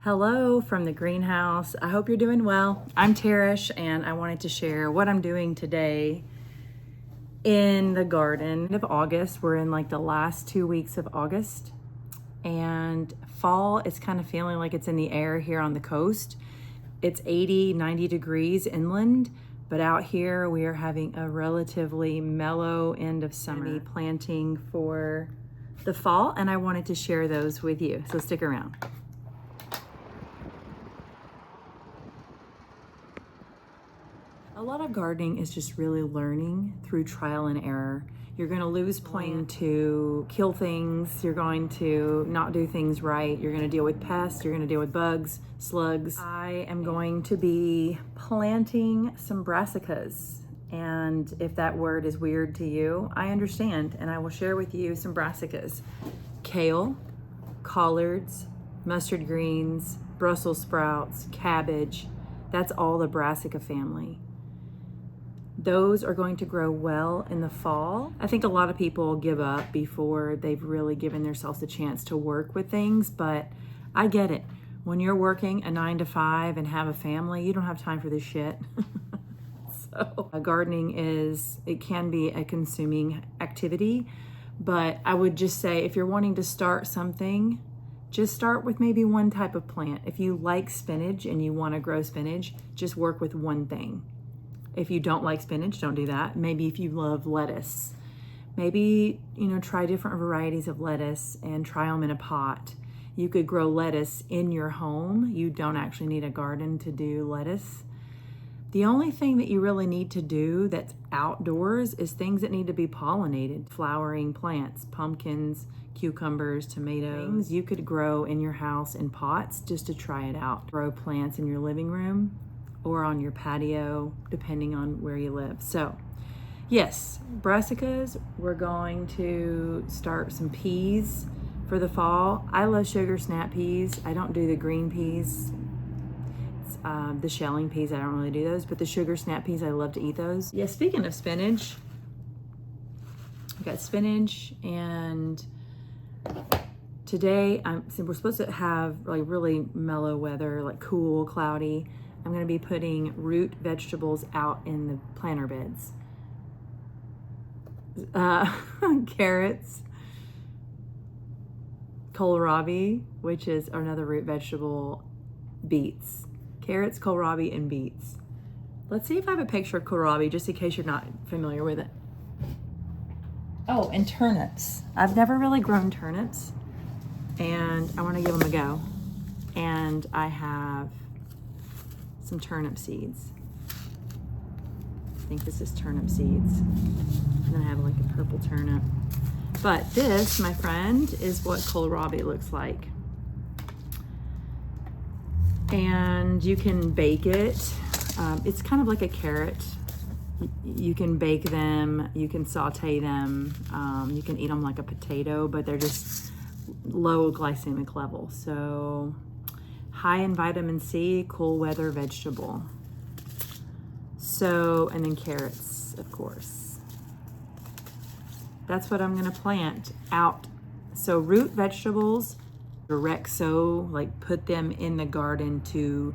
Hello from the greenhouse. I hope you're doing well. I'm Terrish and I wanted to share what I'm doing today in the garden of August. We're in like the last 2 weeks of August and fall is kind of feeling like it's in the air here on the coast. It's 80, 90 degrees inland, but out here we are having a relatively mellow end of summer. Planting for the fall and I wanted to share those with you. So stick around. A lot of gardening is just really learning through trial and error. You're going to lose plants to kill things. You're going to not do things right. You're going to deal with pests. You're going to deal with bugs, slugs. I am going to be planting some brassicas. And if that word is weird to you, I understand. And I will share with you some brassicas. Kale, collards, mustard greens, Brussels sprouts, cabbage. That's all the brassica family. Those are going to grow well in the fall. I think a lot of people give up before they've really given themselves a chance to work with things, but I get it. When you're working a 9 to 5 and have a family, you don't have time for this shit. So gardening it can be a consuming activity, but I would just say if you're wanting to start something, just start with maybe one type of plant. If you like spinach and you want to grow spinach, just work with one thing. If you don't like spinach, don't do that. Maybe if you love lettuce, maybe, try different varieties of lettuce and try them in a pot. You could grow lettuce in your home. You don't actually need a garden to do lettuce. The only thing that you really need to do that's outdoors is things that need to be pollinated. Flowering plants, pumpkins, cucumbers, tomatoes. Things you could grow in your house in pots just to try it out. Grow plants in your living room or on your patio, depending on where you live. So yes, brassicas, we're going to start some peas for the fall. I love sugar snap peas. I don't do the green peas. The shelling peas, I don't really do those, but the sugar snap peas, I love to eat those. Yeah, speaking of spinach, I've got spinach, and today we're supposed to have like really mellow weather, like cool, cloudy. I'm going to be putting root vegetables out in the planter beds. Carrots, kohlrabi, which is another root vegetable, beets. Carrots, kohlrabi, and beets. Let's see if I have a picture of kohlrabi, just in case you're not familiar with it. Oh, and turnips. I've never really grown turnips, and I want to give them a go. And I have some turnip seeds. I think this is turnip seeds. And then I have like a purple turnip. But this, my friend, is what kohlrabi looks like. And you can bake it. It's kind of like a carrot. You can bake them, you can saute them, you can eat them like a potato, but they're just low glycemic level. So high in vitamin C, cool weather vegetable. So, and then carrots, of course. That's what I'm gonna plant out. So root vegetables, direct sow, like put them in the garden to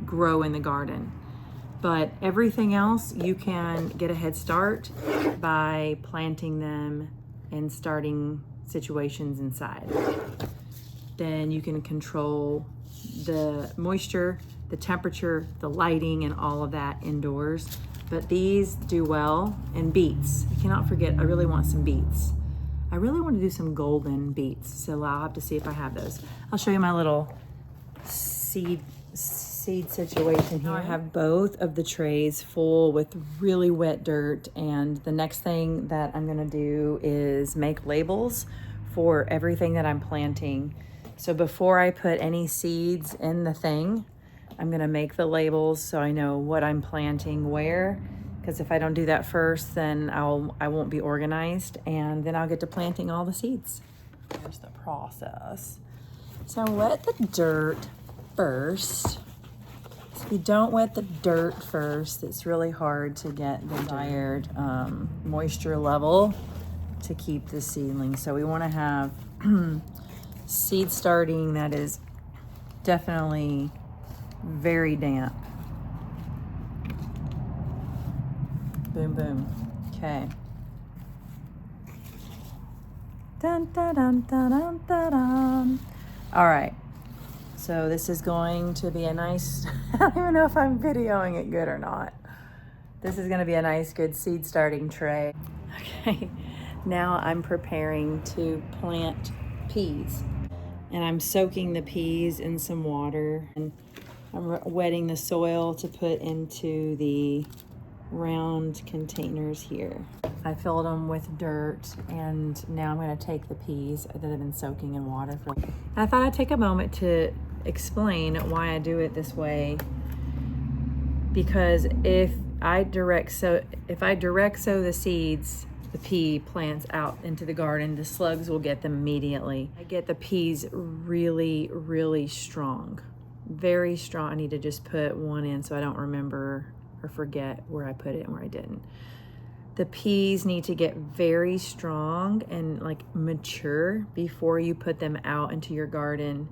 grow in the garden. But everything else, you can get a head start by planting them and starting situations inside. Then you can control the moisture, the temperature, the lighting, and all of that indoors. But these do well. And beets, I cannot forget, I really want some beets. I really want to do some golden beets, so I'll have to see if I have those. I'll show you my little seed situation here. I have both of the trays full with really wet dirt, and the next thing that I'm gonna do is make labels for everything that I'm planting. So before I put any seeds in the thing, I'm gonna make the labels so I know what I'm planting where, because if I don't do that first, then I won't be organized, and then I'll get to planting all the seeds. Here's the process. So wet the dirt first. If you don't wet the dirt first, it's really hard to get the desired moisture level to keep the seedling. So we want to have seed starting that is definitely very damp. Boom, boom. Okay. Dun, dun, dun, dun, dun, dun, dun. All right. So this is going to be a nice, I don't even know if I'm videoing it good or not. This is going to be a nice, good seed starting tray. Okay. Now I'm preparing to plant peas. And I'm soaking the peas in some water. And I'm wetting the soil to put into the round containers here. I filled them with dirt, and now I'm going to take the peas that have been soaking in water for. I thought I'd take a moment to explain why I do it this way, because if I direct sow the seeds, the pea plants out into the garden, the slugs will get them immediately. I get the peas really, really strong, very strong. I need to just put one in so I don't remember or forget where I put it and where I didn't. The peas need to get very strong and like mature before you put them out into your garden.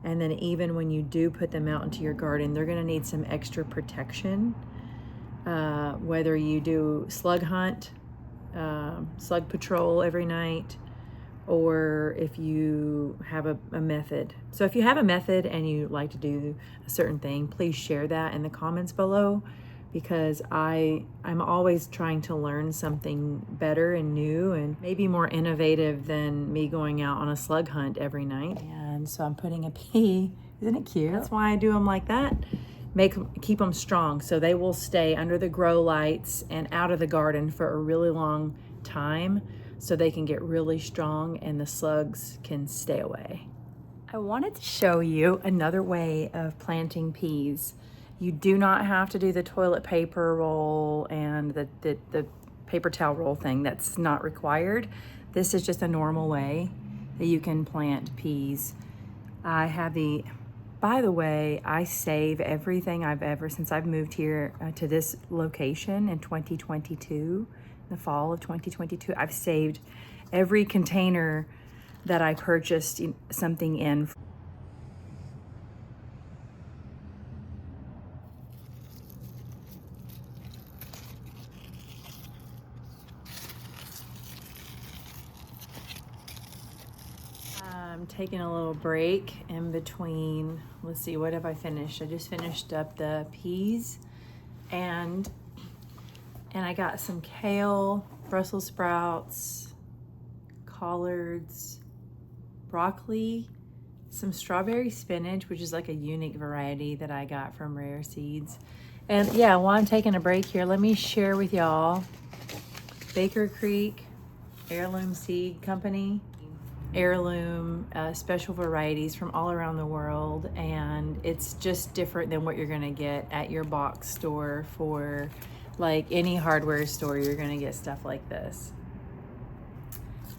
And then even when you do put them out into your garden, they're gonna need some extra protection. Whether you do slug hunt, slug patrol every night, or if you have a method. So if you have a method and you like to do a certain thing, please share that in the comments below, because I'm always trying to learn something better and new and maybe more innovative than me going out on a slug hunt every night. And so I'm putting a pea, isn't it cute? That's why I do them like that. Keep them strong so they will stay under the grow lights and out of the garden for a really long time, so they can get really strong and the slugs can stay away. I wanted to show you another way of planting peas. You do not have to do the toilet paper roll and the paper towel roll thing. That's not required. This is just a normal way that you can plant peas. By the way, I save everything since I've moved here to this location in 2022, the fall of 2022. I've saved every container that I purchased something in. I'm taking a little break in between. Let's see, what have I finished? I just finished up the peas, and I got some kale, Brussels sprouts, collards, broccoli, some strawberry spinach, which is like a unique variety that I got from Rare Seeds. And yeah, while I'm taking a break here, let me share with y'all Baker Creek Heirloom Seed Company. Heirloom special varieties from all around the world, and it's just different than what you're gonna get at your box store. For like any hardware store, you're gonna get stuff like this,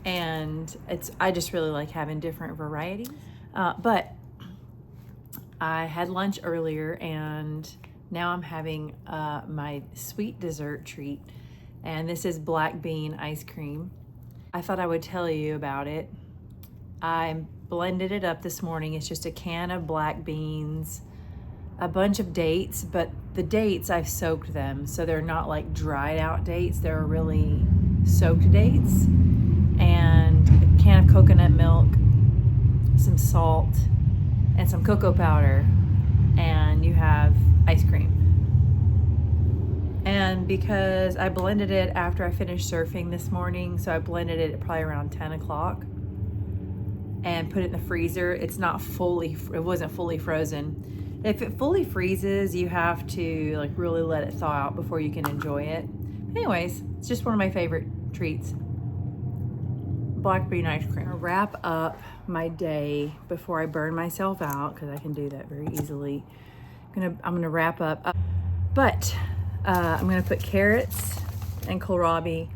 and I just really like having different varieties. But I had lunch earlier, and now I'm having my sweet dessert treat, and this is black bean ice cream. I thought I would tell you about it. I blended it up this morning. It's just a can of black beans, a bunch of dates, but the dates, I've soaked them, so they're not like dried out dates. They're really soaked dates. And a can of coconut milk, some salt, and some cocoa powder, and you have ice cream. And because I blended it after I finished surfing this morning, so I blended it at probably around 10 o'clock. And put it in the freezer. It wasn't fully frozen. If it fully freezes, you have to like really let it thaw out before you can enjoy it. Anyways, it's just one of my favorite treats. Black bean ice cream. I'm gonna wrap up my day before I burn myself out, because I can do that very easily. I'm gonna wrap up, but I'm gonna put carrots and kohlrabi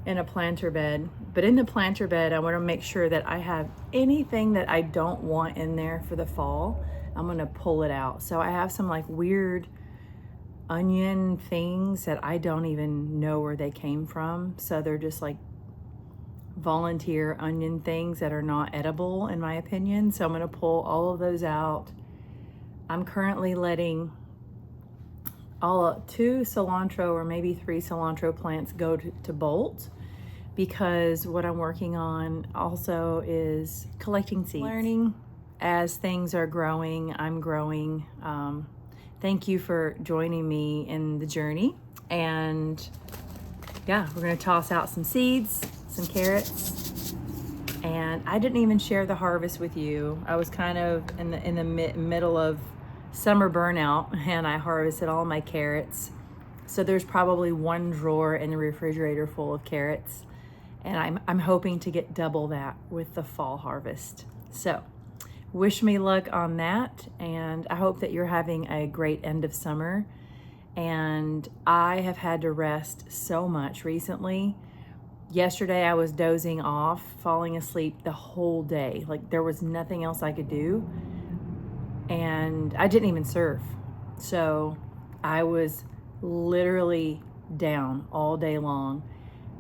in a planter bed. But in the planter bed, I want to make sure that I have anything that I don't want in there for the fall. I'm going to pull it out. So I have some like weird onion things that I don't even know where they came from. So they're just like volunteer onion things that are not edible in my opinion. So I'm going to pull all of those out I'm currently letting two cilantro or maybe 3 cilantro plants go to bolt, because what I'm working on also is collecting seeds. Learning as things are growing, I'm growing. Thank you for joining me in the journey. And yeah, we're gonna toss out some seeds, some carrots. And I didn't even share the harvest with you. I was kind of in the middle of summer burnout, and I harvested all my carrots. So there's probably 1 drawer in the refrigerator full of carrots. And I'm hoping to get double that with the fall harvest. So wish me luck on that. And I hope that you're having a great end of summer. And I have had to rest so much recently. Yesterday I was dozing off, falling asleep the whole day. Like there was nothing else I could do. And I didn't even surf. So I was literally down all day long.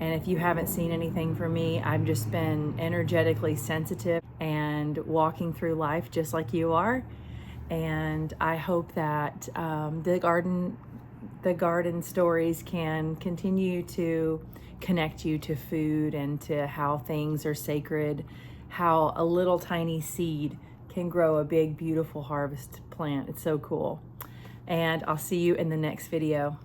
And if you haven't seen anything from me, I've just been energetically sensitive and walking through life just like you are. And I hope that the garden stories can continue to connect you to food and to how things are sacred, how a little tiny seed can grow a big, beautiful harvest plant. It's so cool. And I'll see you in the next video.